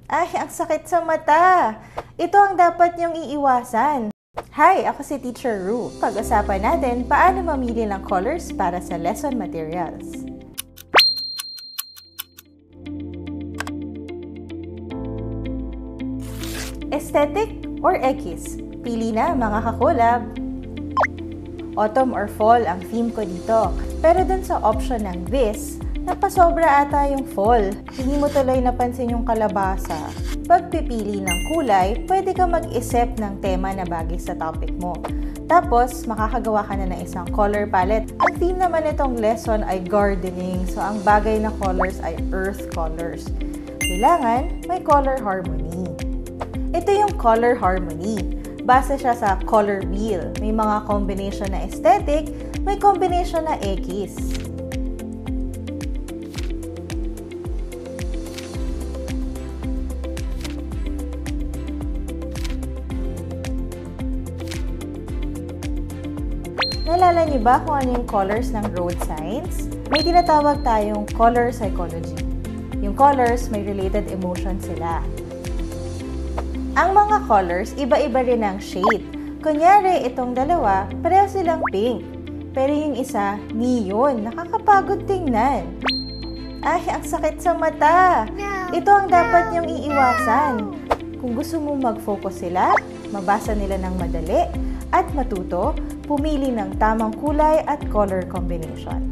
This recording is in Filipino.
Ay, ang sakit sa mata! Ito ang dapat niyong iiwasan. Hi, ako si Teacher Ru. Pag-usapan natin paano mamili ng colors para sa lesson materials. Aesthetic or X? Pili na mga kakulab. Autumn or fall ang theme ko dito. Pero dun sa option ng this, napasobra ata yung fall. Hindi mo tuloy napansin yung kalabasa. Pagpipili ng kulay, pwede ka mag-isip ng tema na bagay sa topic mo. Tapos, makakagawa ka na ng isang color palette. Ang theme naman itong lesson ay gardening. So, ang bagay na colors ay earth colors. Kailangan may color harmony. Ito yung color harmony. Base siya sa color wheel. May mga combination na aesthetic, may combination na X. Naalala niyo ba kung ano yung colors ng road signs? May tinatawag tayong color psychology. Yung colors, may related emotions sila. Ang mga colors, iba-iba rin ang shade. Kunyari, itong dalawa, pareho silang pink. Pero yung isa, neon. Nakakapagod tingnan. Ay, ang sakit sa mata! Ito ang dapat niyong iiwasan. Kung gusto mo mag-focus sila, mabasa nila ng madali, at matuto, pumili ng tamang kulay at color combination.